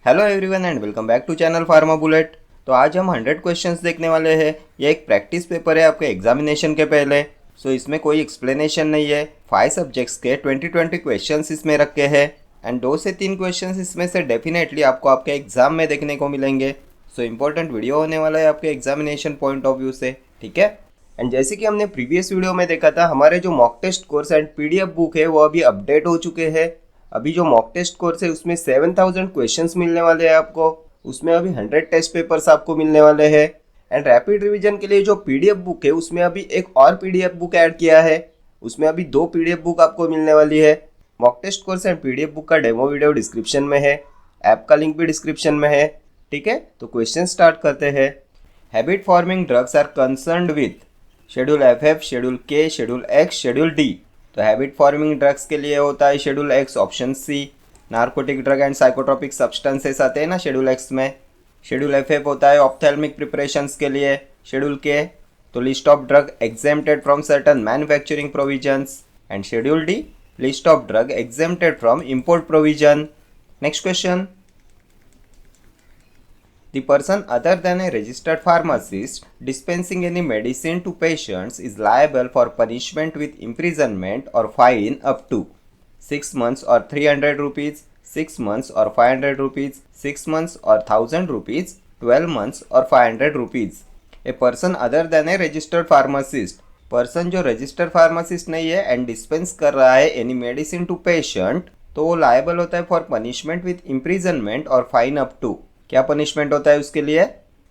Hello everyone and welcome back to channel Pharma Bullet. तो आज हम 100 क्वेश्चंस देखने वाले हैं। ये एक प्रैक्टिस पेपर है आपके एग्जामिनेशन के पहले। इसमें कोई एक्सप्लेनेशन नहीं है। 5 सब्जेक्ट्स के 20 क्वेश्चंस इसमें रखे हैं एंड 2 से 3 क्वेश्चंस इसमें से डेफिनेटली आपको आपके एग्जाम में देखने को मिलेंगे। इंपॉर्टेंट वीडियो होने वाला है आपके एग्जामिनेशन पॉइंट ऑफ व्यू से, ठीक है। एंड जैसे कि हमने प्रीवियस वीडियो में देखा था, हमारे जो mock test course and PDF book है वो अभी अपडेट हो चुके हैं। अभी जो मॉक टेस्ट कोर्स है उसमें 7000 क्वेश्चंस मिलने वाले हैं आपको। उसमें अभी 100 टेस्ट पेपर्स आपको मिलने वाले हैं। एंड रैपिड रिवीजन के लिए जो पीडीएफ बुक है उसमें अभी एक और पीडीएफ बुक ऐड किया है। उसमें अभी 2 पीडीएफ बुक आपको मिलने वाली है। Mock test course and PDF book का डेमो वीडियो डिस्क्रिप्शन में है, ऐप का लिंक भी डिस्क्रिप्शन में है, ठीक है। तो क्वेश्चन स्टार्ट करते हैं। Habit forming drugs are concerned with schedule FF, schedule K, schedule X, schedule D। तो हैबिट फॉर्मिंग ड्रग्स के लिए होता है schedule X, option C। Narcotic drug and psychotropic substances आते हैं ना शेड्यूल X में। शेड्यूल FF होता है ऑप्थेल्मिक प्रिपरेशंस के लिए। शेड्यूल K तो list of drug exempted from certain manufacturing provisions. And schedule D list of drug exempted from import provision. Next question. The person other than a registered pharmacist dispensing any medicine to patients is liable for punishment with imprisonment or fine up to 6 months or 300 rupees, 6 months or 500 rupees, 6 months or 1000 rupees, 12 months or 500 rupees. A person other than a registered pharmacist, person जो registered pharmacist नहीं है and dispense कर रहा है any medicine to patient, तो वो liable होता है फॉर पनिशमेंट विथ इम्प्रिजनमेंट और फाइन अप टू। क्या पनिशमेंट होता है उसके लिए?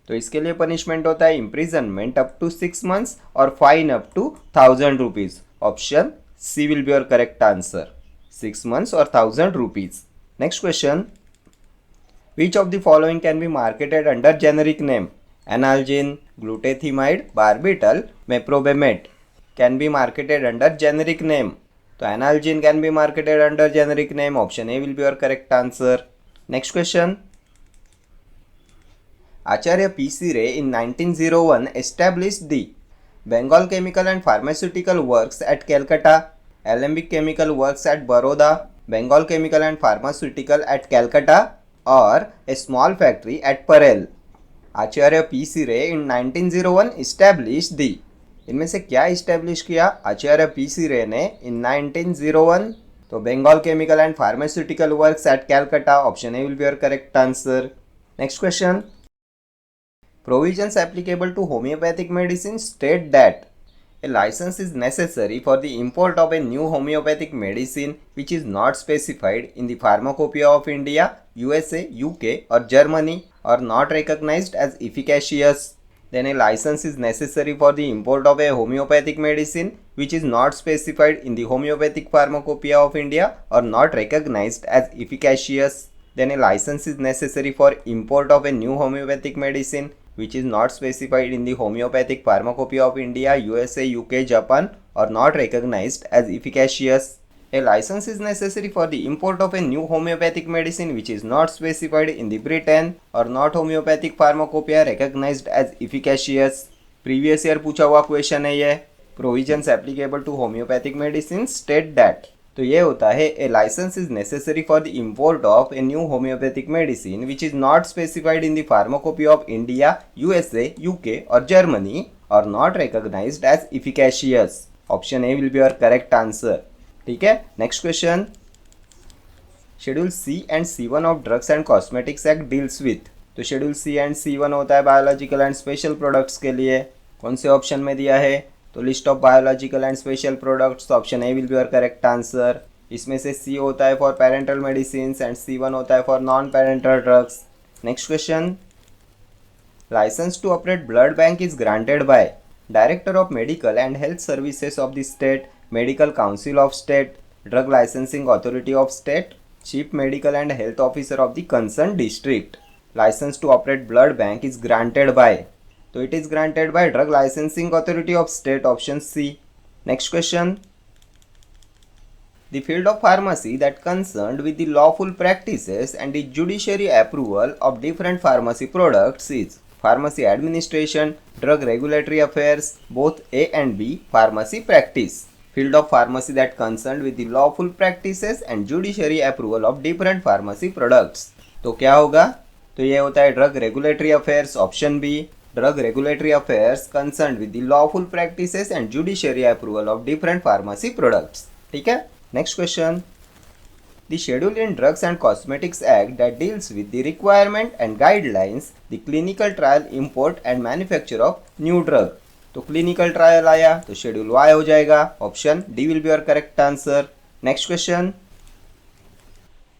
तो इसके लिए पनिशमेंट होता है इम्प्रिजनमेंट अप टू 6 मंथ्स और fine up to 1000 rupees. Option C will be your correct answer, 6 months और 1000 rupees. Next question. Which of the following can be marketed under generic name? Analgin, glutethimide, barbital, meprobamate can be marketed under generic name. तो analgin can be marketed under generic name, option A will be your correct answer. Next question. Acharya P.C. Ray in 1901 established the Bengal Chemical and Pharmaceutical Works at Calcutta, Alembic Chemical Works at Baroda, Bengal Chemical and Pharmaceutical at Calcutta, or a small factory at Parel. Acharya P.C. Ray in 1901 established the, इनमें से क्या establish किया आचार्य P.C. Ray ने in 1901? तो Bengal chemical and pharmaceutical works at Calcutta, option A will be your correct answer. Next question. Provisions applicable to homeopathic medicine state that a license is necessary for the import of a new homeopathic medicine which is not specified in the Pharmacopoeia of India, USA, UK or Germany or not recognized as efficacious. Then a license is necessary for the import of a homeopathic medicine which is not specified in the Homeopathic Pharmacopoeia of India or not recognized as efficacious. Then a license is necessary for import of a new homeopathic medicine which is not specified in the Homeopathic Pharmacopoeia of India, USA, UK, Japan or not recognized as efficacious. A license is necessary for the import of a new homeopathic medicine which is not specified in the Britain or not Homeopathic Pharmacopoeia recognized as efficacious. Previous year पूछा हुआ question है ये। Provisions applicable to homeopathic medicine state that, तो ये होता है a licence is necessary for the import of a new homeopathic medicine which is not specified in the pharmacopoeia of India, USA, UK और Germany और not recognised as efficacious. Option A will be your correct answer, ठीक है। Next question. Schedule C and C1 of drugs and cosmetics act deals with, तो schedule C and C1 होता है biological and special products के लिए। कौन से option में दिया है? तो list of biological and special products, option A will be your correct answer. इसमें से C होता है for parental medicine and C1 होता है for non parental drugs. Next question. Licence to operate blood bank is granted by director of medical and health services of the state, medical council of state, drug licensing authority of state, chief medical and health officer of the concern district. Licence to operate blood bank is granted by, तो it is granted by Drug Licensing Authority of State, option C. Next question. The field of pharmacy that concerned with the lawful practices and the judiciary approval of different pharmacy products is pharmacy administration, drug regulatory affairs, both A and B, pharmacy practice. Field of pharmacy that concerned with the lawful practices and judiciary approval of different pharmacy products. तो क्या होगा? तो ये होता है drug regulatory affairs, option B. Drug regulatory affairs concern with the lawful practices and judiciary approval of different pharmacy products. ठीक है, next question. The schedule in Drugs and Cosmetics Act that deals with the requirement and guidelines, the clinical trial, import and manufacture of new drug। तो clinical trial आया तो schedule Y हो जाएगा, option D will be your correct answer. Next question.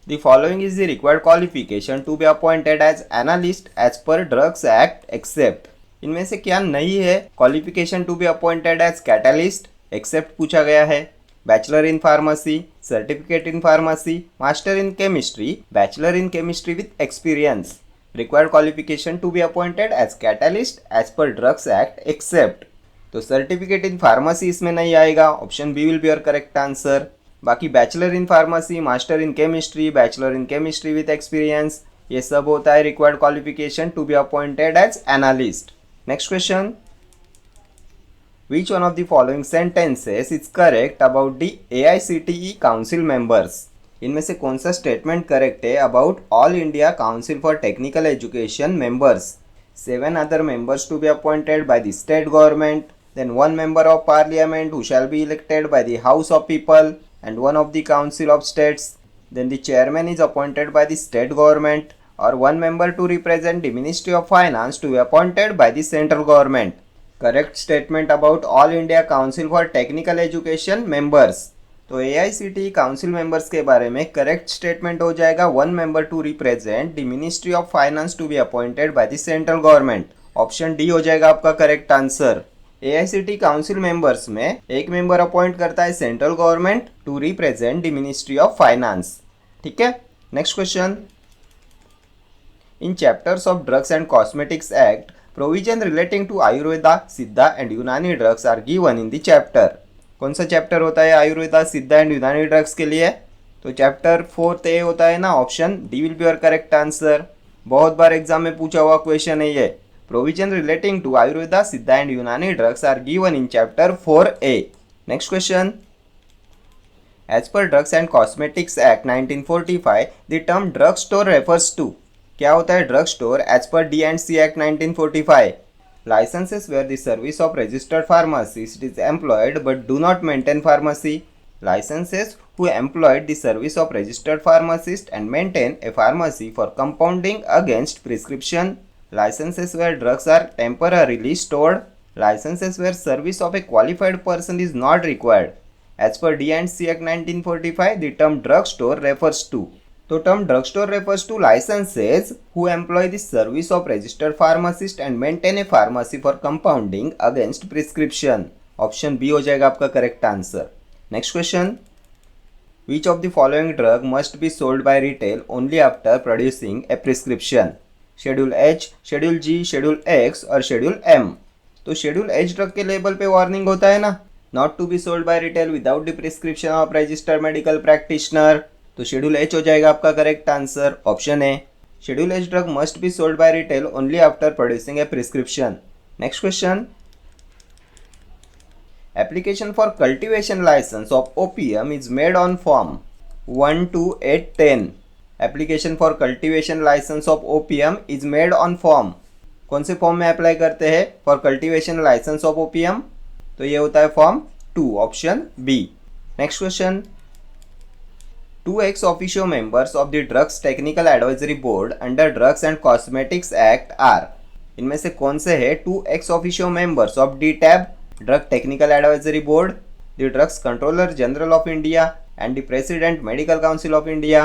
The following is the required qualification to be appointed as analyst as per Drugs Act except। इनमें से क्या नहीं है? Qualification to be appointed as catalyst, except पूछा गया है। Bachelor in pharmacy, certificate in pharmacy, master in chemistry, bachelor in chemistry with experience. Required qualification to be appointed as catalyst as per drugs act except. तो certificate in pharmacy इसमें नहीं आएगा, option B will be your correct answer. बाकी bachelor in pharmacy, master in chemistry, bachelor in chemistry with experience, ये सब होता है required qualification to be appointed as analyst. Next question. Which one of the following sentences is correct about the AICTE Council members? इनमें से कौन सा statement correct है about All India Council for Technical Education members? 7 other members to be appointed by the state government, then 1 member of parliament who shall be elected by the House of People and 1 of the Council of States, then the chairman is appointed by the state government, or 1 member to represent the Ministry of Finance to be appointed by the central government। Correct statement about All India Council for Technical Education members. तो AICTE council members के बारे में correct statement हो जाएगा 1 member to represent the ministry of Finance to be appointed by the central government, option D हो जाएगा आपका correct answer. AICTE council members में एक मेंबर अपॉइंट करता है central government to represent the ministry of finance. ठीक है, next question. In chapters of drugs and cosmetics act, provision relating to Ayurveda, Siddha and Unani drugs are given in the chapter. कौन सा chapter होता है आयुर्वेदा, सिद्धा एंड यूनानी ड्रग्स के लिए? तो चैप्टर 4 ए होता है ना, option D will be your correct answer. बहुत बार एग्जाम में पूछा हुआ क्वेश्चन है ये। Provision relating to Ayurveda, Siddha and Unani drugs are given in chapter 4A। Next question. As per drugs and cosmetics act 1945 the term drug store refers to. क्या होता है drug store as per D&C act 1945? Licences where the service of registered pharmacist is employed but do not maintain pharmacy. Licences who employed the service of registered pharmacist and maintain a pharmacy for compounding against prescription. Licenses where drugs are temporarily stored. Licenses where service of a qualified person is not required. As per D&C Act 1945, the term drug store refers to. तो term drug store refers to licences who employ the service of registered pharmacist and maintain a pharmacy for compounding against prescription. Option B हो जाएगा आपका correct answer. Next question. Which of the following drug must be sold by retail only after producing a prescription? Schedule H, schedule G, schedule X और schedule M. तो schedule H drug के label पे warning होता है ना, not to be sold by retail without the prescription of registered medical practitioner. तो schedule H हो जाएगा आपका correct answer, option A. Schedule H drug must be sold by retail only after producing a prescription. Next question. Application for cultivation licence of opium is made on form 1 to 810। Application for cultivation licence of opium is made on form, कौन से form में apply करते हैं for cultivation licence of opium? तो ये होता है form 2, option B. Next question. 2 ex officio members of the Drugs Technical Advisory Board under Drugs and Cosmetics Act are। इनमें से कौन से है 2 ex officio members of DTAB, Drug Technical Advisory Board, the Drugs Controller General of India and the President Medical Council of India,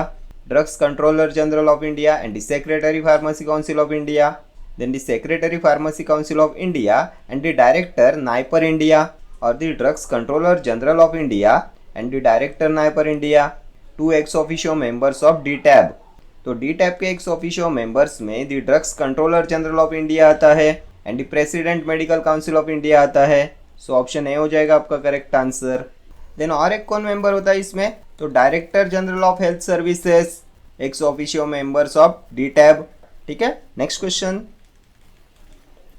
Drugs Controller General of India and the Secretary Pharmacy Council of India, then the Secretary Pharmacy Council of India and the Director NIPER India, or the Drugs Controller General of India and the Director NIPER India। 2 ex officio members of DTAB। तो DTAB के ex officio members में the drugs controller general of India आता है and the president medical council of India आता है। सो option A हो जाएगा आपका करेक्ट आंसर। देन और एक कौन मेंबर होता है इसमें? तो director general of health services, ex officio members of DTAB। ठीक है, next question.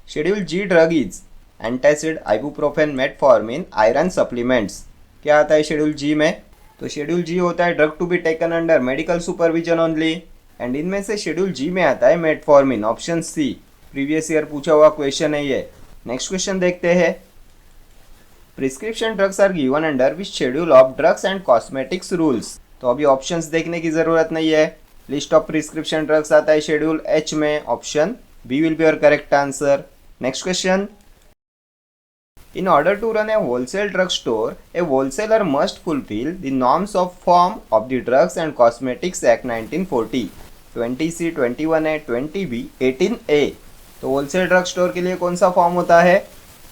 Schedule G drug is antacid, ibuprofen, metformin, iron supplements. क्या आता है शेड्यूल जी में? तो शेड्यूल जी होता है drug to be taken under medical supervision only and इनमें से शेड्यूल जी में आता है metformin, option C. Previous year पूछा हुआ क्वेश्चन है ये। नेक्स्ट क्वेश्चन देखते हैं। Prescription drugs are given under which schedule of drugs and cosmetics rules. तो अभी ऑप्शंस देखने की जरूरत नहीं है। लिस्ट ऑफ प्रिस्क्रिप्शन ड्रग्स आता है शेड्यूल एच में, option B will be your correct answer. Next question. In order to run a wholesale drug store, a wholesaler must fulfill the norms of form of the Drugs and Cosmetics Act 1940, 20C, 21A, 20B, 18A। तो wholesale drug store के लिए कौन सा form होता है?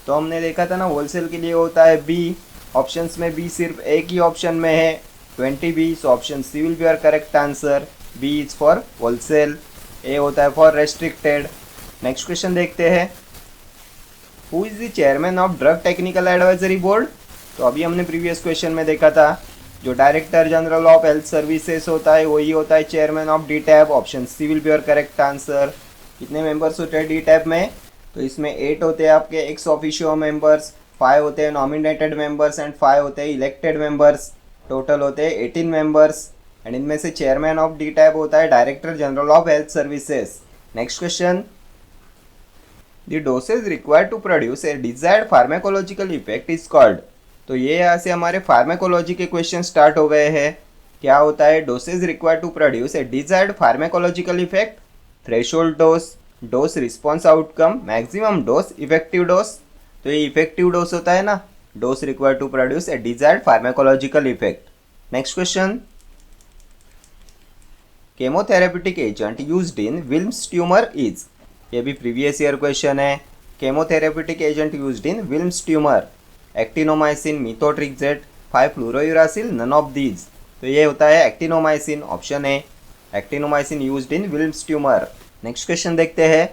तो हमने देखा था ना, होलसेल के लिए होता है बी। ऑप्शंस में बी सिर्फ एक ही ऑप्शन में है, 20B, so option C will be your correct answer. B is for wholesale, A होता है फॉर रेस्ट्रिक्टेड। नेक्स्ट क्वेश्चन देखते हैं। Who is the chairman of drug technical advisory board? तो अभी हमने प्रीवियस क्वेश्चन में देखा था, जो director general of health services होता है वही होता है chairman of D TAB, option C will be your correct answer. कितने मेंबर्स होते हैं डी टैब में? तो इसमें 8 होते हैं आपके एक्स ऑफिशियो मेंबर्स, 5 होते हैं नॉमिनेटेड मेंबर्स एंड 5 होते हैं इलेक्टेड मेंबर्स। टोटल होते हैं 18 मेंबर्स एंड इनमें से चेयरमैन ऑफ डी टैब होता है director general of health services. Next question. The dosage required to produce a desired pharmacological effect is called। तो ये यहाँ से हमारे फार्मेकोलॉजी के क्वेश्चन स्टार्ट हो गए हैं। क्या होता है dosage required to produce a desired pharmacological effect? Threshold dose, dose response outcome, maximum dose, effective dose. तो ये इफेक्टिव डोज होता है ना, dose required to produce a desired pharmacological effect. Next question. Chemotherapeutic agent used in Wilms tumour is. ये भी previous year question है। Chemotherapeutic agent used in Wilms tumour, actinomycin, methotrexate, five fluorouracil, none of these. तो ये होता है actinomycin, option A. Actinomycin used in Wilms tumour. Next question देखते हैं।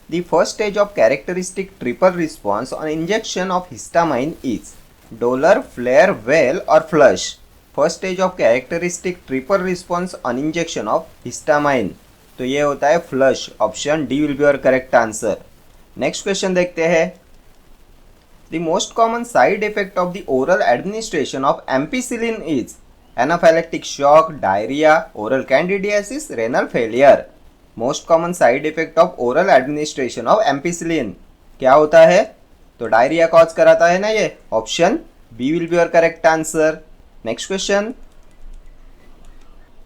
The first stage of characteristic triple response on injection of histamine is dolor, flare, wheal और flush. First stage of characteristic triple response on injection of histamine, तो ये होता है flush, option D will be your correct answer. Next question देखते हैं। The most common side effect of the oral administration of ampicillin is anaphylactic shock, diarrhoea, oral candidiasis, renal failure. Most common side effect of oral administration of ampicillin क्या होता है? तो diarrhoea cause कराता है ना ये, option B will be your correct answer. Next question.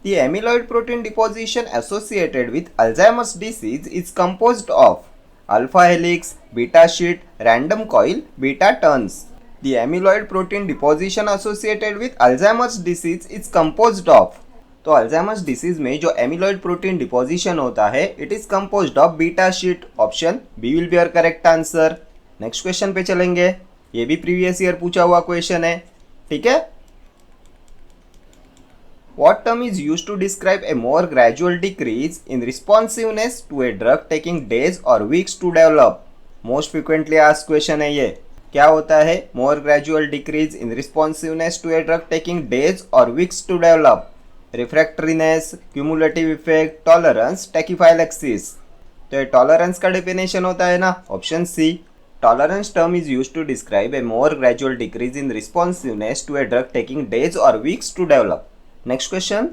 The amyloid protein deposition associated with Alzheimer's disease is composed of alpha helix, beta sheet, random coil, beta turns। The amyloid protein deposition associated with Alzheimer's disease is composed of। तो Alzheimer's disease में जो amyloid protein deposition होता है it is composed of beta sheet, option B will be your correct answer। Next question पे चलेंगे। ये भी previous year पूछा हुआ क्वेश्चन है, ठीक है। What term is used to describe a more gradual decrease in responsiveness to a drug taking days or weeks to develop? Most frequently asked question है ये। क्या होता है more gradual decrease in responsiveness to a drug taking days or weeks to develop? Refractoriness, cumulative effect, tolerance, tachyphylaxis। तो ये tolerance का definition होता है ना, option C. Tolerance term is used to describe a more gradual decrease in responsiveness to a drug taking days or weeks to develop। Next question.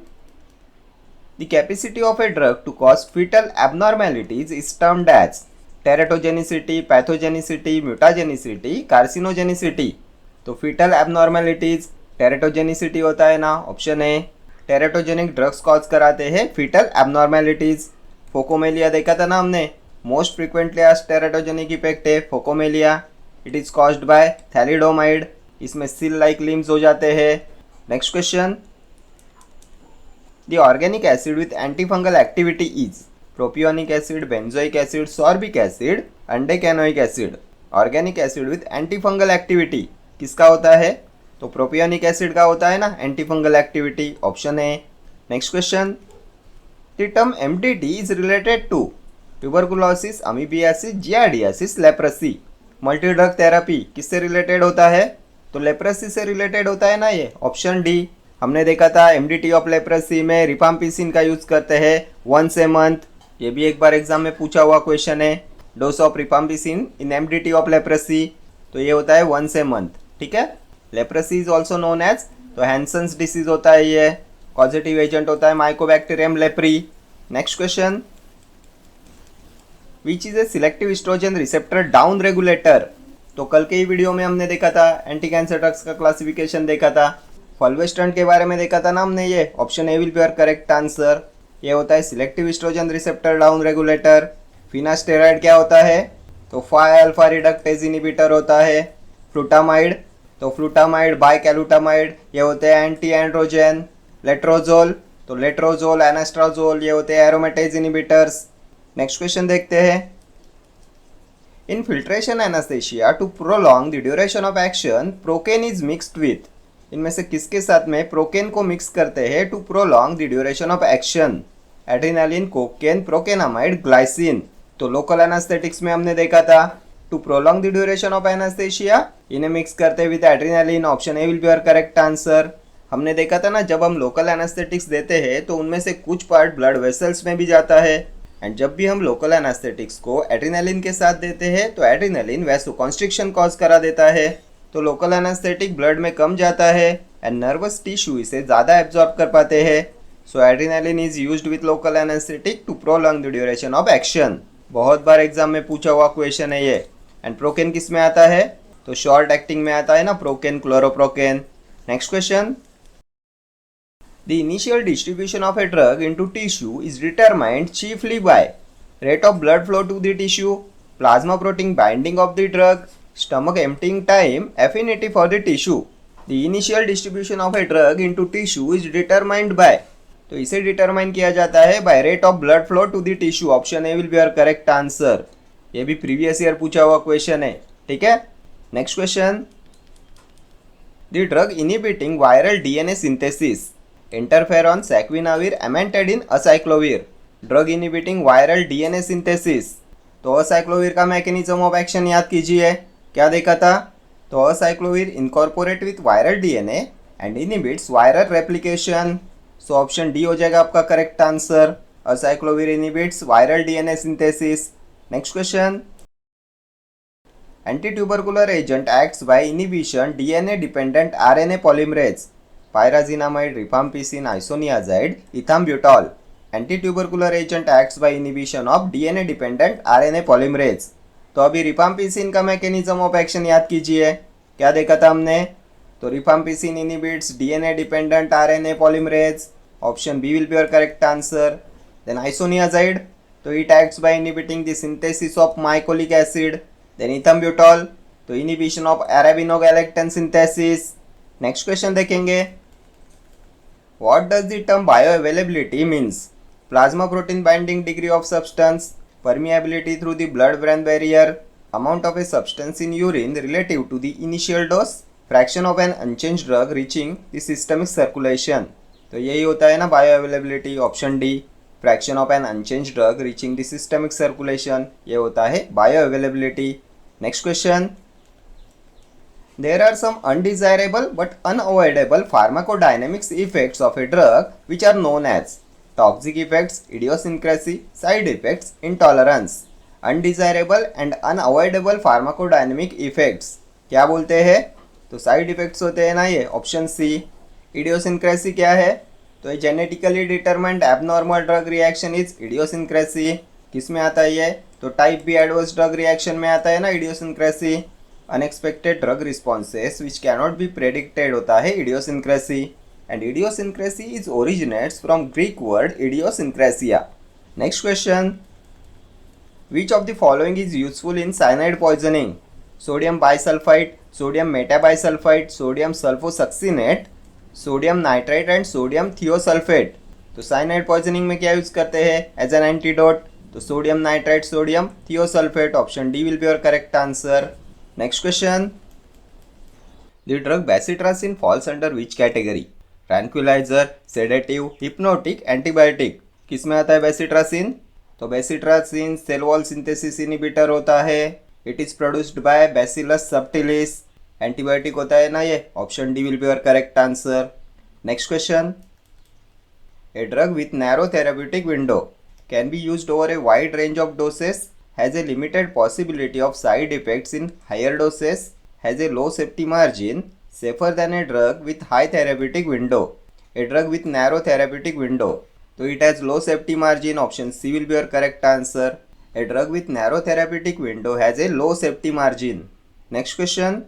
The capacity of a drug to cause fetal abnormalities is termed as teratogenicity, pathogenicity, mutagenicity, carcinogenicity। तो fetal abnormalities teratogenicity होता है ना, option A. Teratogenic drugs cause कराते हैं fetal abnormalities। Phocomelia देखा था ना हमने, मोस्ट फ्रीक्वेंटली आज टेरेटोजेनिक इफेक्ट है phocomelia. It is caused bye thalidomide, इसमें सिल लाइक लिम्स हो जाते हैं। Next question. The organic acid with antifungal activity is propionic acid, benzoic acid, sorbic acid, undecanoic acid। Organic acid with antifungal activity किसका होता है? तो प्रोपियोनिक एसिड का होता है ना antifungal activity, option A. Next question. The term MDT is related to tuberculosis, amoebiasis, giardiasis, leprosy. Multi drug therapy किससे related होता है? तो लेप्रेसी से रिलेटेड होता है ना ये, ऑप्शन डी। हमने देखा था एमडीटी ऑफ लेप्रेसी में रिफाम्पिसिन का यूज करते हैं वंस ए मंथ। ये भी एक बार एग्जाम में पूछा हुआ क्वेश्चन है, dose of rifampicin in MDT of leprosy. तो ये होता है वंस ए मंथ, ठीक है। Leprosy is also known as, तो हैंसन्स डिसीज होता है ये। कॉजेटिव एजेंट होता है mycobacterium leprae. Next question, which is a selective oestrogen receptor down regulator. तो कल के ही वीडियो में हमने देखा था, एंटी कैंसर ड्रग्स का क्लासिफिकेशन देखा था, फॉल्वेस्ट्रेंट के बारे में देखा था ना हमने। ये option A will be your correct answer. ये होता है selective oestrogen receptor down regulator. Finasteride क्या होता है, तो 5 अल्फा रिडक्टेज इनिबिटर होता है। फ्लूटामाइड, तो फ्लूटामाइड बाइकैलुटामाइड, ये होते हैं एंटी एंड्रोजन। लेट्रोजोल, तो लेट्रोजोल एनास्ट्राजोल, ये होते हैं एरोमेटेज इनिबिटर्स। नेक्स्ट क्वेश्चन देखते हैं, infiltration anaesthesia to prolong the duration of action procaine is mixed with. इनमें से किसके साथ में प्रोकेन को मिक्स करते हैं to prolong the duration of action. Adrenaline, cocaine, procainamide, glycine. तो लोकल एनास्थेटिक्स में हमने देखा था, to prolong the duration of anaesthesia इन्हें मिक्स करते with adrenaline. Option A will be your correct answer. हमने देखा था ना, जब हम लोकल एनास्थेटिक्स देते हैं तो उनमें से कुछ पार्ट ब्लड वेसल्स में भी जाता है, एंड जब भी हम लोकल एनास्थेटिक्स को एड्रेनालिन के साथ देते हैं तो एड्रेनालिन वैसोकॉन्स्ट्रिक्शन कॉज करा देता है। तो लोकल एनास्थेटिक ब्लड में कम जाता है एंड नर्वस टिश्यू इसे ज़्यादा एब्जॉर्ब कर पाते हैं। So adrenaline is used with local anaesthetic to prolong the duration of action. बहुत बार एग्जाम में पूछा हुआ क्वेश्चन है ये। एंड प्रोकेन किस में आता है, तो शॉर्ट एक्टिंग में आता है ना, procaine, chloroprocaine. Next question, the initial distribution of a drug into tissue is determined chiefly by rate of blood flow to the tissue, plasma protein binding of the drug, stomach emptying time, affinity for the tissue. The initial distribution of a drug into tissue is determined by, तो इसे determine किया जाता है by rate of blood flow to the tissue. Option A will be your correct answer. ये भी previous year पूछा हुआ question है, ठीक है। Next question, the drug inhibiting viral DNA synthesis, interferon, saquinavir, amantadine, acyclovir. Drug inhibiting viral DNA synthesis, तो acyclovir का mechanism of action याद कीजिए, क्या देखा था, तो acyclovir incorporate with viral DNA and inhibits viral replication. So option D हो जाएगा आपका correct answer, acyclovir inhibits viral DNA synthesis. Next question, anti tubercular agent acts by inhibition DNA dependent RNA polymerase, pyrazinamide, rifampicin, isoniazid, ethambutol. Anti tubercular agent acts by inhibition of DNA dependent RNA polymerase. तो अभी rifampicin का mechanism of action याद कीजिए, क्या देखा था हमने, तो rifampicin inhibits DNA dependent RNA polymerase. Option B will be your correct answer. Then isoniazid, तो it acts by inhibiting the synthesis of mycolic acid. Then ethambutol, तो inhibition of arabinogalactan synthesis. Next question देखेंगे, what does the term bioavailability means, plasma protein binding degree of substance, permeability through the blood-brain barrier, amount of a substance in urine relative to the initial dose, fraction of an unchanged drug reaching the systemic circulation। तो यही होता है ना bioavailability, option D, fraction of an unchanged drug reaching the systemic circulation, ये होता है bioavailability. Next question, there are some undesirable but unavoidable pharmacodynamics effects of a drug which are known as toxic effects, idiosyncrasy, side effects, intolerance. Undesirable and unavoidable pharmacodynamic effects क्या बोलते हैं, तो side effects होते हैं ना ये, option C. Idiosyncrasy क्या है, तो ये genetically determined abnormal drug reaction is idiosyncrasy. किस में आता है ये, तो type B adverse drug reaction में आता है ना idiosyncrasy. Unexpected drug responses which cannot be predicted होता है idiosyncrasy. And idiosyncrasy is originates from Greek word idiosyncrasia. Next question, which of the following is useful in cyanide poisoning? Sodium bisulfite, sodium metabisulfite, sodium sulfosuccinate, sodium nitrite and sodium thiosulfate। तो cyanide poisoning में क्या use करते हैं as an antidote, तो sodium nitrite, sodium thiosulfate। Option D will be your correct answer. Next question, the drug bacitracin falls under which category? Tranquilliser, sedative, hypnotic, antibiotic. किस में आता है बेसिट्रासिन, तो bacitracin cell wall synthesis inhibitor होता है। It is produced by bacillus subtilis. Antibiotic होता है ना ये, option D will be your correct answer. Next question, a drug with narrow therapeutic window can be used over a wide range of doses, has a limited possibility of side effects in higher doses, has a low safety margin, safer than a drug with high therapeutic window। A drug with narrow therapeutic window. So it has low safety margin. Option C will be your correct answer. A drug with narrow therapeutic window has a low safety margin. Next question.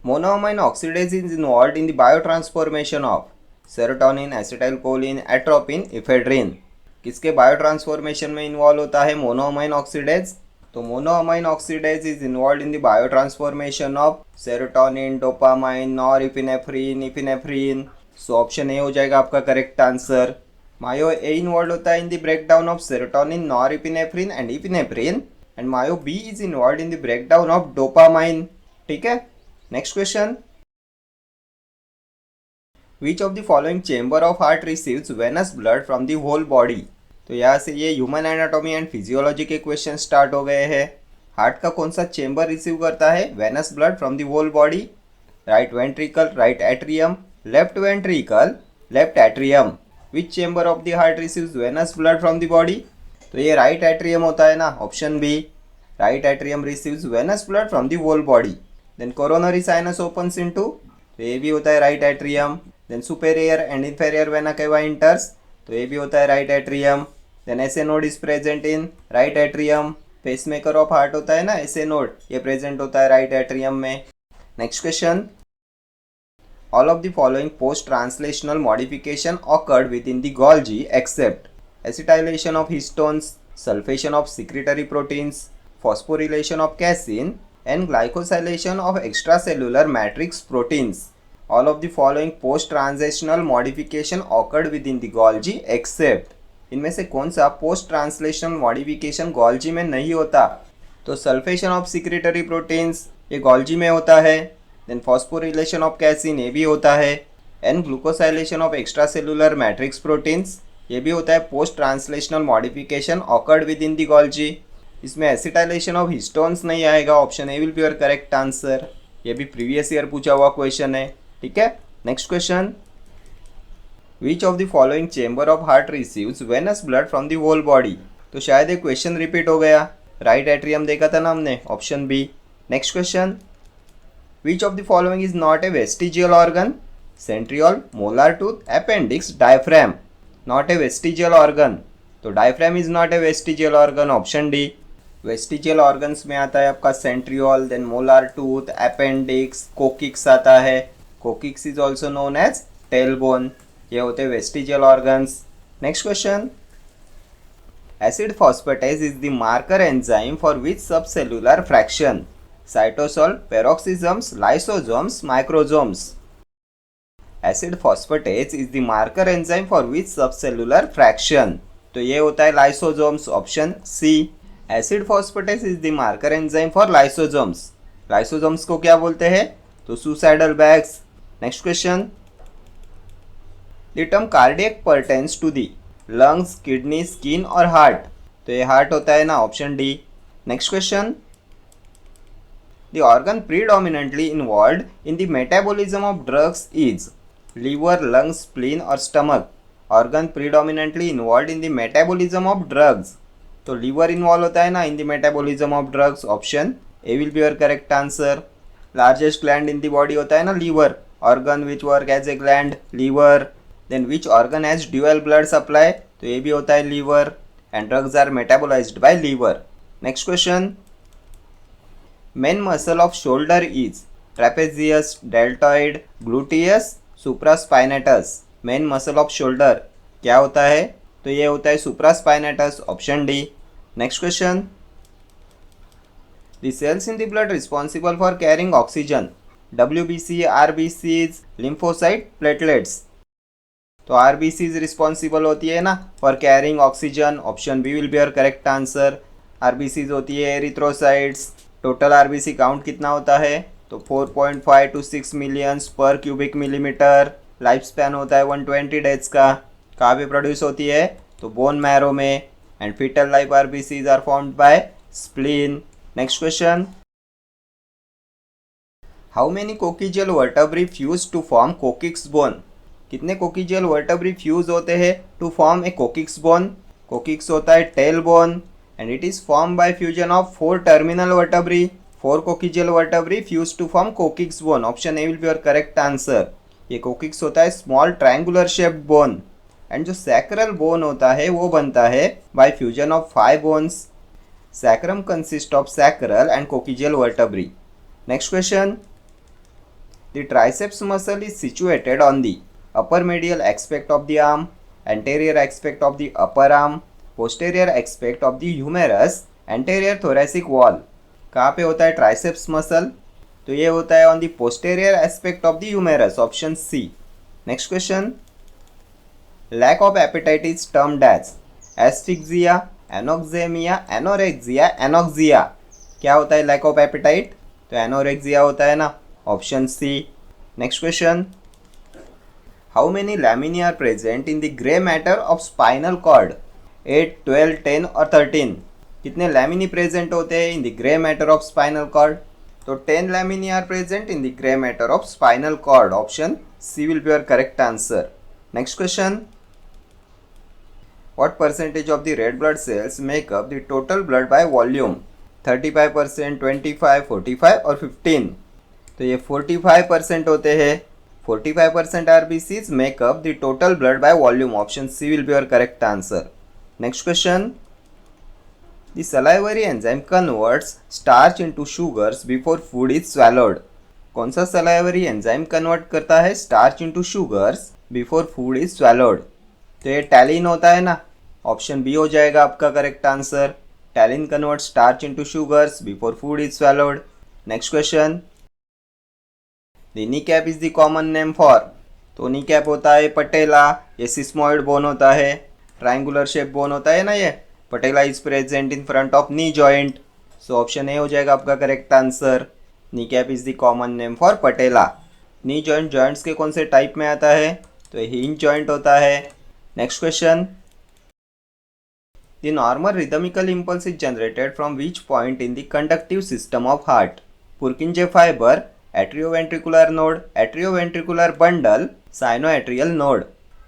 Monoamine oxidase is involved in the biotransformation of serotonin, acetylcholine, atropine, ephedrine. किसके biotransformation में involve होता है monoamine oxidase? तो monoamine oxidase is involve in the biotransformation of serotonin, dopamine, norepinephrine, epinephrine. So option A हो जाएगा आपका correct answer. MAO A involve होता है in the breakdown of serotonin, norepinephrine and epinephrine, and MAO B is involve in the breakdown of dopamine. ठीक है. Next question. Which of the following chamber of heart receives venous blood from the whole body? तो यहाँ से ये human anatomy and physiology के question start हो गए हैं. हार्ट का कौन सा चेंबर रिसीव करता है venous blood from the whole body? Right ventricle, right atrium, left ventricle, left atrium. Which chamber of the heart receives venous blood from the body? तो ये राइट एट्रियम होता है ना, option B. Right atrium receives venous blood from the whole body. Then coronary sinus opens into, तो ये भी होता है right atrium. Then superior and inferior vena cava enters, तो ये भी होता है right atrium. Then SA node is present in right atrium. Pacemaker of heart होता है ना एसे नोड, ये प्रेजेंट होता है राइट एट्रियम में. Next question. All of the following post translational modification occurred within the Golgi except acetylation of histones, sulphation of secretory proteins, phosphorylation of casein and glycosylation of extracellular matrix proteins. All of the following post-translational modification occurred within the Golgi except. इनमें से कौन सा post translational modification Golgi में नहीं होता? तो sulphation of secretory proteins ये Golgi में होता है. देन फॉस्फोरिलेशन ऑफ कैसिन ये भी होता है. And glucosylation of extra cellular matrix proteins ये भी होता है post translational modification occurred within the Golgi. इसमें एसिटाइलेशन ऑफ हिस्टोन्स नहीं आएगा. Option A will be your correct answer. ये भी प्रीवियस ईयर पूछा हुआ क्वेश्चन है. ठीक है. Next question. Which of the following chamber of heart receives venous blood from the whole body? तो शायद ये क्वेश्चन रिपीट हो गया. राइट एट्रियम देखा था ना हमने, option B. Next question. Which of the following is not a vestigial organ? Centriole, molar tooth, appendix, diaphragm. Not a vestigial organ, तो diaphragm is not a vestigial organ, option D. Vestigial organs में आता है आपका centriole, then molar tooth, appendix, coccyx आता है. Coccyx is also known as tailbone. ये होते हैं vestigial organs. Next question. Acid phosphatase is the marker enzyme for which subcellular fraction? Cytosol, peroxisomes, lysosomes, microsomes. Acid phosphatase is the marker enzyme for which subcellular fraction? तो ये होता है lysosomes, option C. Acid phosphatase is the marker enzyme for lysosomes. Lysosomes को क्या बोलते हैं? तो suicidal bags. Next question. The term cardiac pertains to the lungs, kidney, skin और हार्ट. तो ये हार्ट होता है ना, option D. Next question. The organ predominantly involved in the metabolism of drugs is liver, lungs, spleen और stomach. Organ predominantly involved in the metabolism of drugs, तो liver involve होता है ना in the metabolism of drugs, option A will be your correct answer. Largest gland in the body होता है ना liver. Organ which work as a gland, liver. Then which organ has dual blood supply? तो ये भी होता है liver. And drugs are metabolised by liver. Next question. Main muscle off shoulder is trapezius, deltoid, gluteus, supraspinatus. Main muscle off shoulder क्या होता है? तो ये होता है supraspinatus, option D. Next question. The cells in the blood responsible for carrying oxygen. WBC, RBCs, lymphocyte, platelets. तो RBCs responsible होती है ना for carrying oxygen, option B will be your correct answer. RBCs होती है erythrocytes. Total RBC count कितना होता है? तो 4.5 to 6 मिलियंस पर क्यूबिक मिलीमीटर. लाइफ स्पैन होता है 120 डेज का. कहाँ पे प्रोड्यूस होती है? तो बोन मैरो में. And foetal life RBCs are formed by spleen. Next question. How many coccygeal vertebrae fuse to form coccyx bone? कितने कोकिजियल वर्टेब्री फ्यूज होते हैं to form a coccyx bone? Coccyx होता है tail bone and it is form by fusion of 4 terminal vertebrae. 4 coccygeal vertebrae fuse to form coccyx bone. Option A will be your correct answer. ये coccyx होता है small triangular shaped bone, and जो sacral bone होता है वो बनता है bye fusion of 5 bones. Sacrum consists of sacral and coccygeal vertebrae. Next question. The triceps muscle is situated on the upper medial aspect of the arm, anterior aspect of the upper arm, posterior aspect of the humerus, anterior thoracic wall. कहाँ पे होता है triceps muscle? तो ये होता है on the posterior aspect of the humerus, option C. Next question. Lack of appetite is termed as asphyxia, anoxaemia, anorexia, anoxia. क्या होता है लैक ऑफ एपेटाइट? तो एनोरेक्सिया होता है ना, option C. Next question. How many laminae are present in the grey matter of spinal cord? 8, 12, 10 और 13. कितने लैमिनी present होते हैं in the grey matter of spinal cord? तो 10 laminae are present in the grey matter of spinal cord, option C will be your correct answer. Next question. What percentage of the red blood cells make up the total blood by volume? 35%, 25, 45 और 15. तो ये 45% होते हैं. 45% RBCs make up the total blood by volume. Option C will be your correct answer. Next question. The salivary enzyme converts starch into sugars before food is swallowed. कौन सा salivary enzyme convert करता है starch into sugars before food is swallowed? तो ये talin होता है ना, option B हो जाएगा आपका correct answer. Ptyalin convert starch into sugars before food is swallowed. Next question. The knee cap is the common name for? तो knee cap होता है पटेला. ये सिस्मोइड बोन होता है, ट्रायंगुलर शेप बोन होता है ना ये. Patella is present in front of knee joint. So option A हो जाएगा आपका correct answer. Knee cap is the common name for patella. Knee joint joints के कौन से टाइप में आता है? तो हिंज जॉइंट होता है. Next question. The normal rhythmical impulse is generated from which point in the conductive system of heart? Purkinje fiber, atrioventricular node, atrioventricular bundle, sinoatrial node.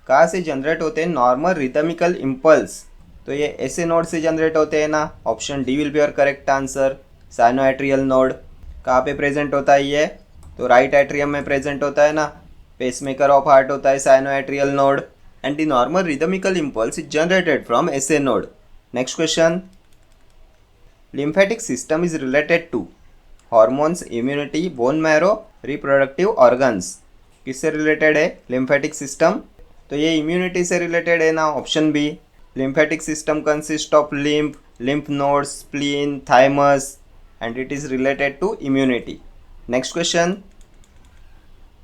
कहाँ से जनरेट होते हैं नॉर्मल रिदमिकल इम्पल्स? तो ये ऐसे node से जनरेट होते हैं ना, option D will be your correct answer. Sinoatrial node. कहाँ पे प्रेजेंट होता है ये? तो राइट एट्रियम में प्रेजेंट होता है ना. पेसमेकर ऑफ हार्ट होता है sinoatrial node, and the normal rhythmical impulse is generated from ऐसे node. Next question. Lymphatic system is related to hormones, immunity, bone marrow, reproductive organs. किससे रिलेटेड है lymphatic system? तो ये immunity से related है ना, option B. Lymphatic system consists of lymph nodes, spleen, thymus, and it is related to immunity. Next question.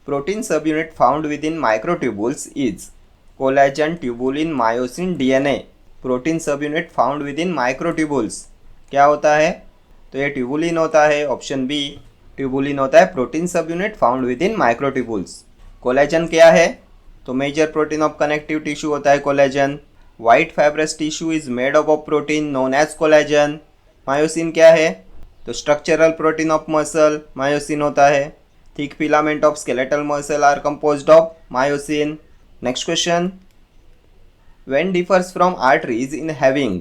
Protein subunit found within microtubules is collagen, tubulin, myosin, DNA. Protein subunit found within microtubules क्या होता है? तो ये tubulin होता है, option B. Tubulin होता है protein subunit found within microtubules. Collagen क्या है? तो major protein of connective tissue होता है collagen. White fibrous tissue is made up of protein known as collagen. Myosin क्या है? तो structural protein of muscle myosin होता है. Thick filament of skeletal muscle are composed of myosin. Next question. Vein differs from arteries in having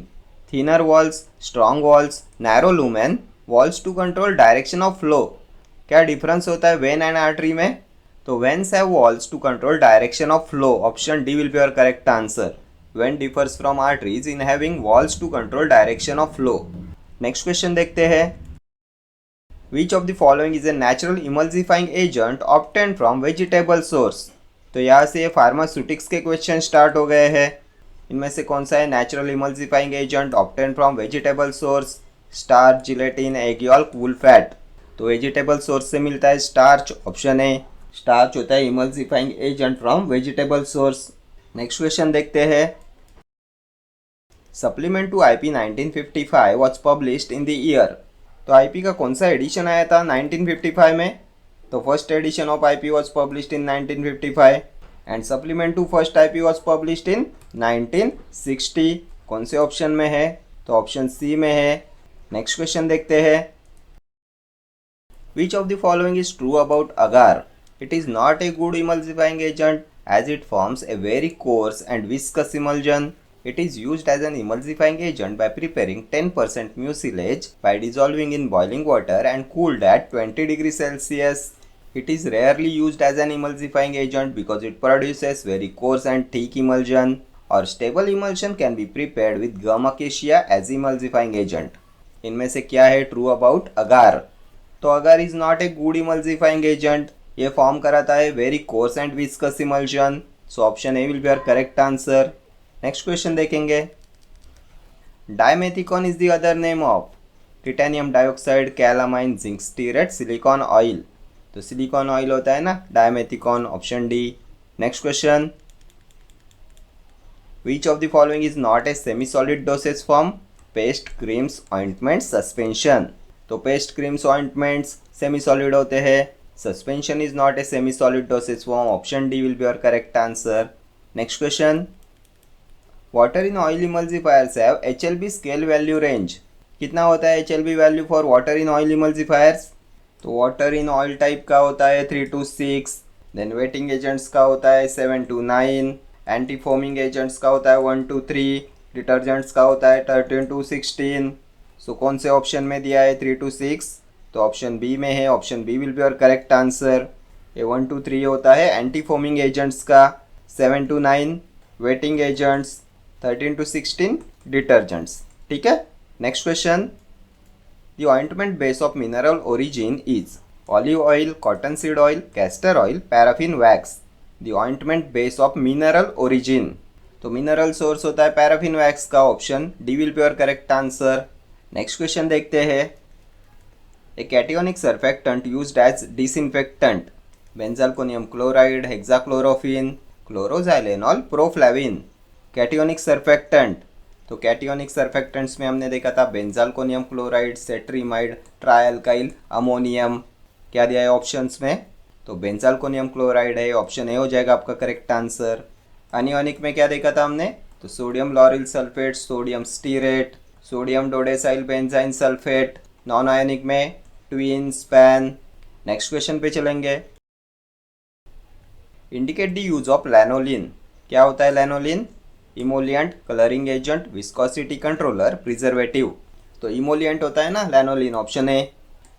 thinner walls, strong walls, narrow lumen, walls to control direction of flow. क्या difference होता है vein and artery में? तो veins have walls to control direction of flow. Option D will be your correct answer. Vein differs from arteries in having walls to control direction of flow. Next question देखते हैं. Which of the following is a natural emulsifying agent obtain from vegetable source? तो यहाँ से pharmaceutics के question start हो गए हैं. इनमें से कौन सा है natural emulsifying agent obtain from vegetable source? Starch, gelatin, egg yolk, wool fat. तो वेजिटेबल सोर्स से मिलता है स्टार्च, ऑप्शन ए. स्टार्च होता है emulsifying agent from vegetable source. Next question देखते हैं. Supplement to IP 1955 was published in the year. तो IP का कौन सा एडिशन आया था 1955 में? तो first edition of IP was published in 1955 and supplement to first IP was published इन 1960. कौन से ऑप्शन में है? तो ऑप्शन सी में है. नेक्स्ट क्वेश्चन देखते हैं. Which of the following is true about agar? It is not a good emulsifying agent as it forms a very coarse and viscous emulsion. It is used as an emulsifying agent by preparing 10% mucilage by dissolving in boiling water and cooled at 20 degrees Celsius. It is rarely used as an emulsifying agent because it produces very coarse and thick emulsion, और stable emulsion can be prepared with gum acacia as emulsifying agent. इनमें से क्या है true about agar? तो agar is not a good emulsifying agent. ये form कराता है very coarse and viscous emulsion. So option A will be our correct answer. Next question देखेंगे. Dimethicone is the other name of titanium dioxide, calamine, zinc stearate, silicone oil. तो silicone oil होता है ना dimethicone, option D. Next question. Which of the following is not a semi solid dosage form? Paste, creams, ointments, suspension. तो paste, creams, ointments semi solid होते हैं. Suspension is not a semi solid dosage form. Option D will be your correct answer. Next question. Water in oil emulsifiers have HLB scale value range. कितना होता है HLB value for water in oil emulsifiers? तो water in oil type का होता है 3 to 6. Then waiting agents का होता है 7 to 9. एंटी फोमिंग एजेंट्स का होता है 1 to 3. डिटर्जेंट्स का होता है 13 to 16. सो कौन से ऑप्शन में दिया है 3 to 6? तो ऑप्शन बी में है. Option B will be your correct answer. ये 1 to 3 होता है एंटी फोमिंग एजेंट्स का, 7 to 9 waiting agents, 13 to 16 detergents. ठीक है. Next question. The ointment base of mineral origin is olive oil, cottonseed oil, castor oil, paraffin wax. The ointment base of mineral origin. तो mineral source होता है paraffin wax का. Option D will be your correct answer. Next question देखते हैं. A cationic surfactant used as disinfectant. Benzalkonium chloride, hexachlorophene, chloroxylenol, proflavine. Cationic surfactant. तो cationic surfactants में हमने देखा था benzalkonium chloride, cetrimide, trialkyl, ammonium. क्या दिया है ऑप्शंस में? तो बेंजाल्कोनियम क्लोराइड है. ऑप्शन ए हो जाएगा आपका करेक्ट आंसर. अनियोनिक में क्या देखा था हमने? तो sodium lauryl sulphate, sodium stearate, sodium dodecyl benzene sulphate. Non ionic में ट्विन, स्पैन. नेक्स्ट क्वेश्चन पे चलेंगे. Indicate the use of lanolin. क्या होता है lanolin? Emollient, colouring agent, viscosity controller, preservative. तो इमोलियंट होता है ना lanolin, option A.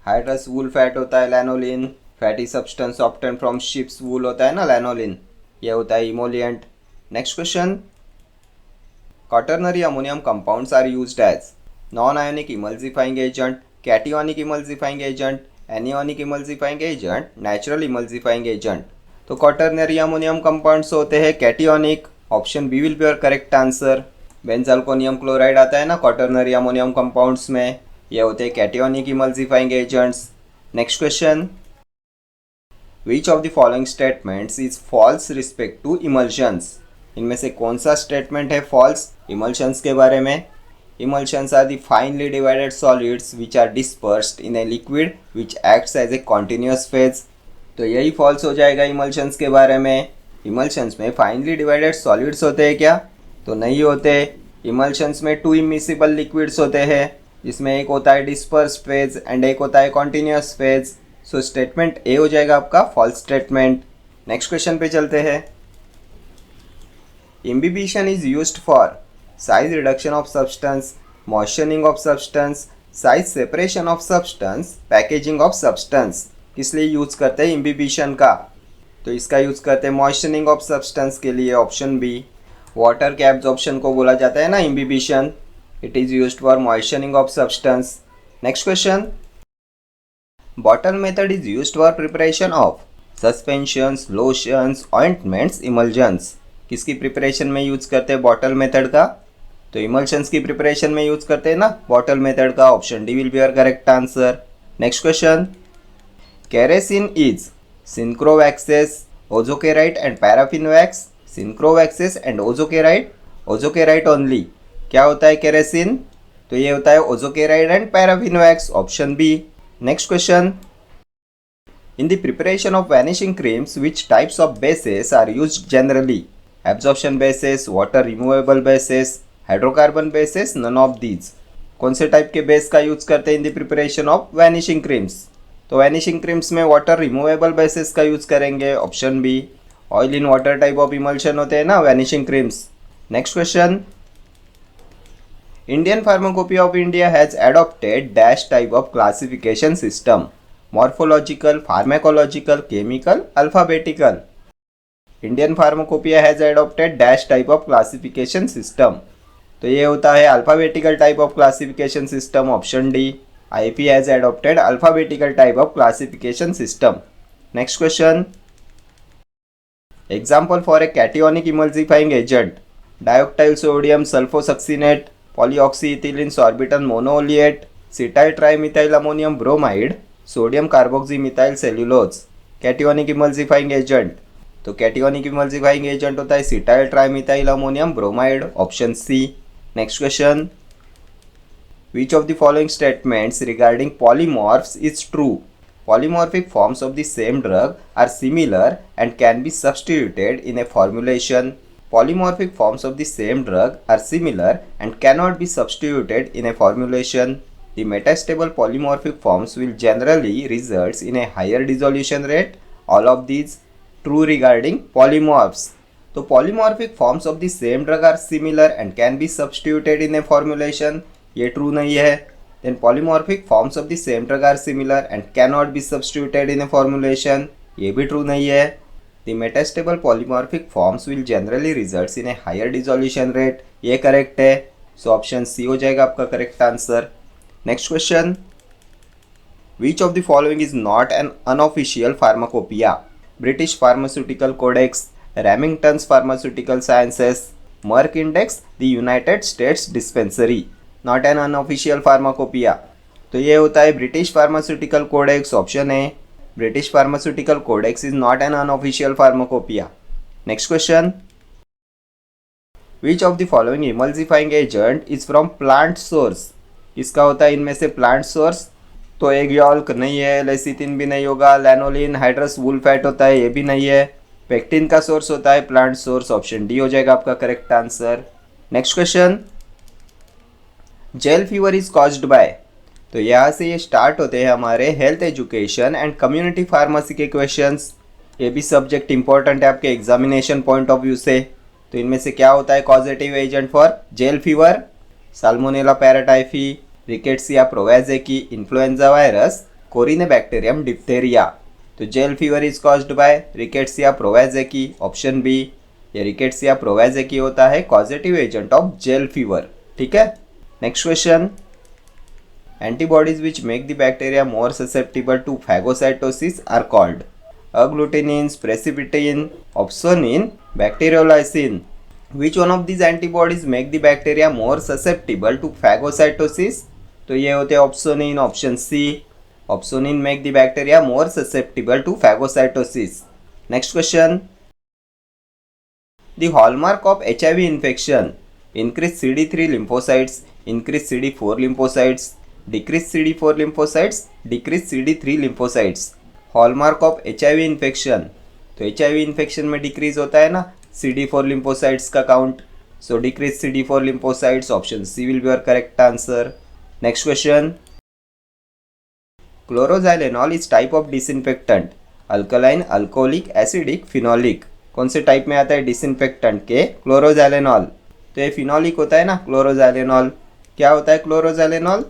Hydrous wool fat होता है lanolin. Fatty substance obtain from sheep's wool होता है ना लैनोलिन, ये होता है emollient. Next question. Quaternary ammonium compounds are used as non ionic emulsifying agent, cationic emulsifying agent, anionic emulsifying agent, natural emulsifying agent. तो quaternary ammonium compounds होते हैं cationic. Option B will be your correct answer. Benzalkonium chloride आता है ना quaternary ammonium compounds में, ये होते हैं cationic emulsifying agents. Next question. Which of the following statements is false respect to emulsions. इनमें से कौन सा स्टेटमेंट है फॉल्स इमल्शंस के बारे में? Emulsions are the finely divided solids which are dispersed in a liquid which acts as a continuous phase. तो यही फॉल्स हो जाएगा इमल्शंस के बारे में. इमल्शंस में फाइनली डिवाइडेड सॉलिड्स होते हैं क्या? तो नहीं होते. इमल्शंस में 2 इमिसिबल लिक्विड्स होते हैं, जिसमें एक होता है डिस्पर्स्ड फेज एंड एक होता है continuous phase. So statement A हो जाएगा आपका फॉल्स स्टेटमेंट. नेक्स्ट क्वेश्चन पे चलते हैं. Imbibition is used for size reduction of substance, moisturing of substance, size separation of substance, packaging of substance. किस लिए यूज करते हैं इम्बिबिशन का? तो इसका यूज़ करते हैं मॉइस्चरिंग ऑफ सब्सटेंस के लिए. Option B. वाटर के एब्जॉर्प्शन को बोला जाता है ना imbibition. It is used for moisturing of substance. Next question. Bottle method is used for preparation of suspensions, lotions, ointments, emulsions. किसकी प्रिपरेशन में यूज करते हैं बॉटल मेथड का? तो इमल्शंस की प्रिपरेशन में यूज करते हैं ना बॉटल मेथड का. Option D will be your correct answer. Next question. Kerosene is synchrowaxes, ozokerite and paraffin wax, synchrowaxes and ozokerite, ozokerite only. क्या होता है केरोसिन? तो ये होता है ozokerite and paraffin wax. Option B. Next question. In the preparation of vanishing creams which types of bases are used generally? Absorption bases, water removable bases, hydrocarbon bases, none of these. कौन से type के base का use करते हैं in the preparation of vanishing creams? तो vanishing creams में water removable bases का use करेंगे. Option B. Oil in water type of emulsion होते हैं ना vanishing creams. Next question. Indian pharmacopoeia of India has adopted dash type of classification system. morphological, pharmacological, chemical, alphabetical. Indian Pharmacopoeia has adopted dash type of classification system. तो ये होता है alphabetical type of classification system, option D. IP has adopted alphabetical type of classification system. Next question. Example for a cationic emulsifying agent: dioctyl sodium sulphosuccinate, polyoxyethylene sorbitol monooleate, cetyl trimethyl ammonium bromide, sodium carboxy methyl cellulose. Cationic emulsifying agent, तो cationic emulsifying agent होता है cetyl trimethyl ammonium bromide, option C. Next question. Which of the following statements regarding polymorphs is true? Polymorphic forms of the same drug are similar and can be substituted in a formulation. Polymorphic forms of the same drug are similar and cannot be substituted in a formulation. The metastable polymorphic forms will generally result in a higher dissolution rate. All of these true regarding polymorphs. So polymorphic forms of the same drug are similar and can be substituted in a formulation. ये true नहीं है. Then polymorphic forms of the same drug are similar and cannot be substituted in a formulation. ये भी true नहीं है. The metastable polymorphic forms will generally result in a higher dissolution rate. ये correct है. So option C हो जाएगा आपका correct answer. Next question. Which of the following is not an unofficial pharmacopoeia? British Pharmaceutical Codex, Remington's Pharmaceutical Sciences, Merck Index, the United States Dispensary. Not an unofficial pharmacopoeia, तो ये होता है British pharmaceutical codex, option A. British pharmaceutical codex is not an unofficial pharmacopoeia. Next question. Which of the following emulsifying agent is from plant source? इसका होता है इनमें से plant source, तो एगियोल नहीं है, लेसिथिन भी नहीं होगा, लैनोलिन हाइड्रस वुल्फैट होता है, ये भी नहीं है. पेक्टिन का सोर्स होता है प्लांट सोर्स, ऑप्शन डी हो जाएगा आपका correct answer. Next question. Jail fever is caused by, तो यहाँ से ये स्टार्ट होते हैं हमारे health education and community pharmacy के क्वेश्चंस. ये भी सब्जेक्ट इंपॉर्टेंट है आपके एग्जामिनेशन पॉइंट ऑफ व्यू से. तो इनमें से क्या होता है causative agent for jail fever? Salmonella paratyphi, rickettsia prowazekii, influenza virus, corynebacterium diphtheriae. तो jail fever is caused by rickettsia prowazekii, option B. ये रिकेट्सिया प्रोवेजेकी होता है causative agent of jail fever. ठीक है. Next question. Antibodies which make the bacteria more susceptible to phagocytosis are called agglutinins, precipitin, opsonine, bacteriolysine. Which one of these antibodies make the bacteria more susceptible to phagocytosis? तो ये होते हैं opsonine, option C. Opsonine make the bacteria more susceptible to phagocytosis. Next question. The hallmark of HIV infection: increase CD3 lymphocytes, increase CD4 lymphocytes, decrease CD4 lymphocytes, decrease CD3 lymphocytes. Hallmark of HIV infection, तो HIV infection में decrease होता है ना CD4 lymphocytes का count, so decrease CD4 lymphocytes, option C will be your correct answer. Next question. Chloroxylenol is type of disinfectant: alkaline, alcoholic, acidic, phenolic. कौन से type में आता है डिसइंफेक्टेंट के? क्लोरोजाइलेनॉल. तो ये फिनोलिक होता है ना क्लोरोजाइलेनॉल. क्या होता है क्लोरोजाइलेनॉल?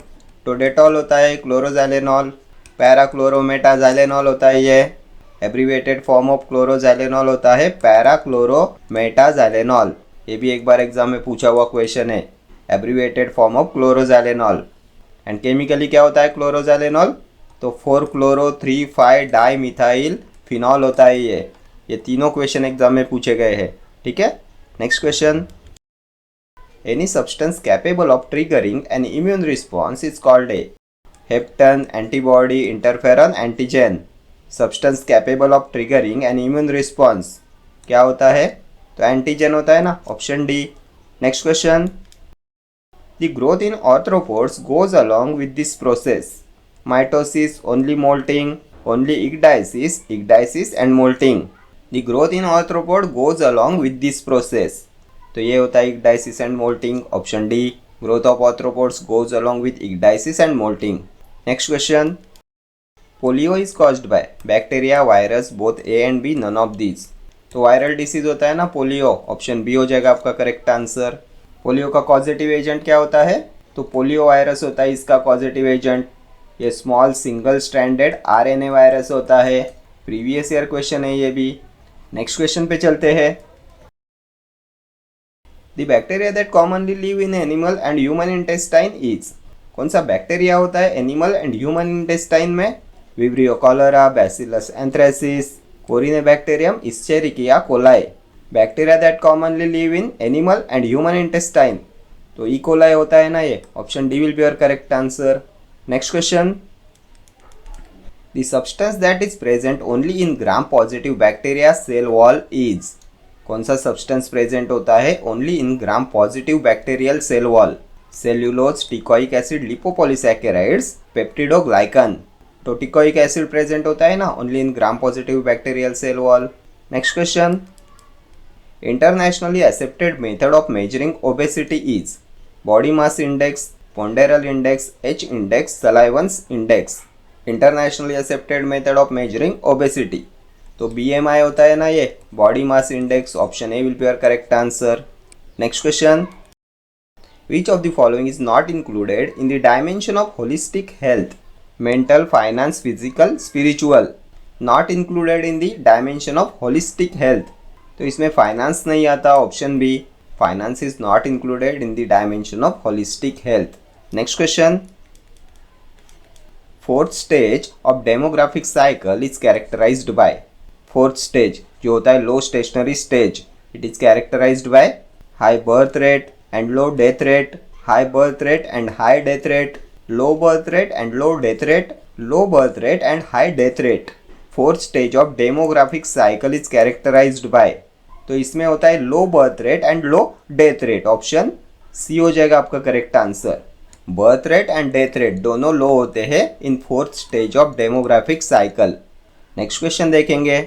तो डेटॉल होता है क्लोरोजाइलेनॉल. पैराक्लोरोमेटाजाइलेनॉल होता है, ये एब्रीवेटेड फॉर्म ऑफ क्लोरोजाइलेनॉल होता है पैराक्लोरोमेटाजाइलेनॉल. ये भी एक बार एग्जाम में पूछा हुआ क्वेश्चन है, abbreviated form of chloroxylenol. And chemically क्या होता है क्लोरोजाइलेनॉल? तो 4-chloro-3,5-डाई-मिथाइल फिनॉल होता है ये तीनों क्वेश्चन एग्जाम में पूछे गए हैं. ठीक है. Next question. Any substance capable of triggering an immune response is called a heptin, antibody, interferon, antigen. Substance capable of triggering an immune response क्या होता है? तो एंटीजन होता है ना, option D. Next question. The growth in arthropods goes along with this process: mitosis, only molting, only ecdysis and molting. The growth in arthropod goes along with this process. तो ये होता है ecdysis and moulting, option D. Growth of arthropods goes along with ecdysis and moulting. Next question. Polio is caused by bacteria, virus, both A and B, none of these. तो viral disease होता है ना polio, option B हो जाएगा आपका correct answer. Polio का positive agent क्या होता है? तो पोलियो वायरस होता है इसका पॉजिटिव एजेंट. ये small single stranded RNA virus होता है। प्रीवियस ईयर क्वेश्चन है ये भी। नेक्स्ट क्वेश्चन पे चलते हैं। The bacteria that commonly live in animal and human intestine is. कौन सा बैक्टीरिया होता है एनिमल एंड ह्यूमन इंटेस्टाइन में? Vibrio cholerae, bacillus anthracis, corynebacterium, escherichia coli. Bacteria that commonly live in animal and human intestine, तो E coli होता है ना ये। Option D will be your correct answer. Next question. The substance that is present only in gram positive bacteria cell wall is. कौन सा substance present होता है only in gram positive bacterial cell wall? Cellulose, teichoic acid, lipopolysaccharides, peptidoglycan. तो teichoic acid present होता है ना only in gram positive bacterial cell wall. Next question. Internationally accepted method of measuring obesity is. Body mass index, ponderal index, H index, salivens index. Internationally accepted method of measuring obesity, तो BMI होता है ना ये, body mass index. Option A will be your correct answer. Next question. Which of the following is not included in the dimension of holistic health? Mental, finance, physical, spiritual. Not included in the dimension of holistic health, तो इसमें finance नहीं आता। Option B, finance is not included in the dimension of holistic health. Next question. Fourth stage of demographic cycle is characterised by. Fourth stage जो होता है low stationary stage, it is characterised by high birth rate and low death rate, high birth rate and high death rate, low birth rate and low death rate, low birth rate and high death rate. Fourth stage of demographic cycle is characterised by, तो इसमें होता है low birth rate and low death rate. Option C हो जाएगा आपका correct answer. Birth rate and death rate दोनों low होते हैं in fourth stage of demographic cycle. Next question देखेंगे।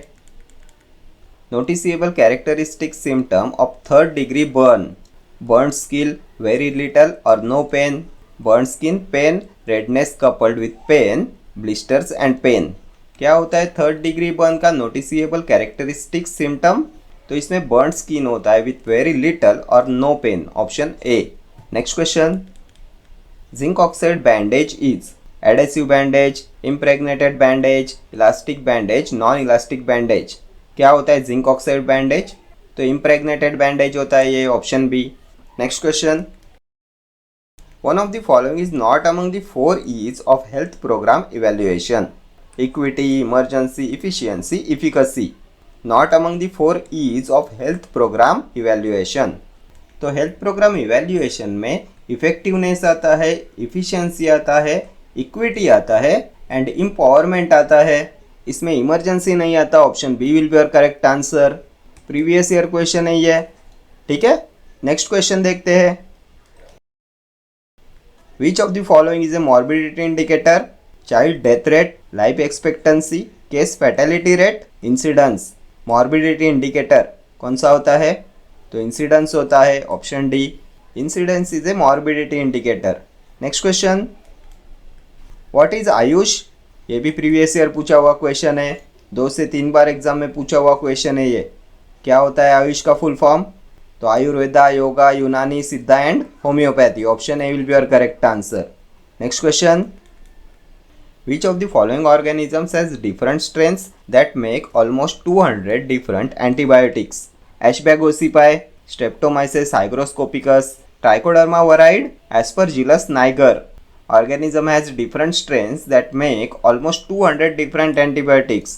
Noticeable characteristic symptom of third degree burn. Burn skin, very little or no pain. Burn skin, pain, redness coupled with pain, blisters and pain. क्या होता है third degree burn का noticeable characteristic symptom? तो इसमें burn skin होता है with very little or no pain. Option A. Next question. Zinc oxide bandage is adhesive bandage, impregnated bandage, elastic bandage, non elastic bandage. क्या होता है zinc oxide bandage? तो impregnated bandage होता है ये। Option B. Next question. One of the following is not among the 4 E's of health programme evaluation. Equity, emergency, efficiency, efficacy. Not among the 4 E's of health programme evaluation, तो health programme evaluation में effectiveness आता है, efficiency आता है, equity आता है and empowerment आता है। इसमें इमरजेंसी नहीं आता। Option B will be your correct answer. Previous year question है ये, ठीक है। नेक्स्ट क्वेश्चन देखते हैं। Which of the following is a morbidity indicator? Child death rate, life expectancy, case fatality rate, incidence. Morbidity indicator कौन सा होता है? तो इंसिडेंस होता है। Option D, incidence is a morbidity indicator. Next question. What is Ayush? ये भी previous year पूछा हुआ क्वेश्चन है, 2 से 3 बार एग्जाम में पूछा हुआ क्वेश्चन है ये। क्या होता है आयुष का फुल फॉर्म? तो Ayurveda, yoga, Unani, Siddha and homeopathy. Option A will be your correct answer. Next question. Which of the following organisms has different strengths that make almost 200 different antibiotics? Ashbya gossypii, streptomyces hygroscopicus, trichoderma viride, aspergillus niger. Organism has different strains that make almost 200 different antibiotics.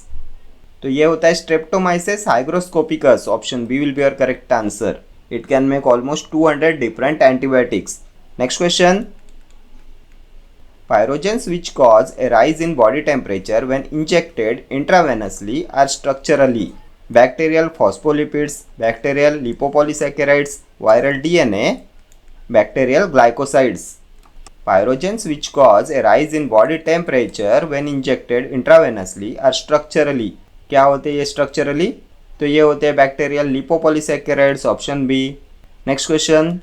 तो ये होता है streptomyces hygroscopicus. Option B will be your correct answer. It can make almost 200 different antibiotics. Next question. Pyrogens which cause a rise in body temperature when injected intravenously are structurally bacterial phospholipids, bacterial lipopolysaccharides, viral DNA, bacterial glycosides. Pyrogens which cause a rise in body temperature when injected intravenously are structurally. क्या होते हैं ये structurally? तो ये होते हैं bacterial lipopolysaccharides. Option B. Next question.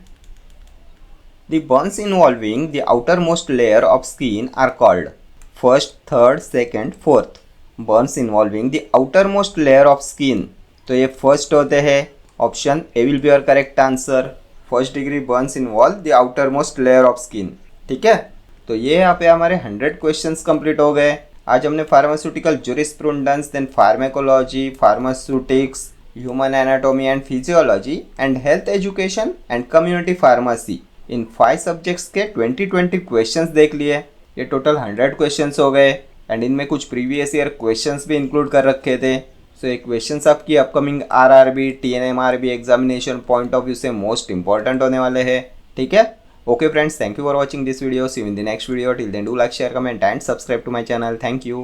The burns involving the outermost layer of skin are called first, third, second, fourth. Burns involving the outermost layer of skin, तो ये फर्स्ट होते हैं। Option A will be your correct answer. First degree Burns involve the outermost layer of skin, ठीक है। तो ये यहाँ पे हमारे 100 क्वेश्चंस कंप्लीट हो गए। आज हमने pharmaceutical jurisprudence, then pharmacology, pharmaceutics, human anatomy and physiology and health education and community pharmacy इन 5 सब्जेक्ट्स के 20 क्वेश्चंस देख लिए। ये टोटल 100 क्वेश्चंस हो गए एंड इनमें कुछ प्रीवियस ईयर क्वेश्चंस भी इंक्लूड कर रखे थे। सो ये क्वेश्चंस आपकी upcoming RRB, TNMRB examination point of view से मोस्ट इंपॉर्टेंट होने वाले हैं। ठीक है, okay friends, thank you for watching this video. See you in the next video. Till then do like, share, comment and subscribe to my channel. Thank you.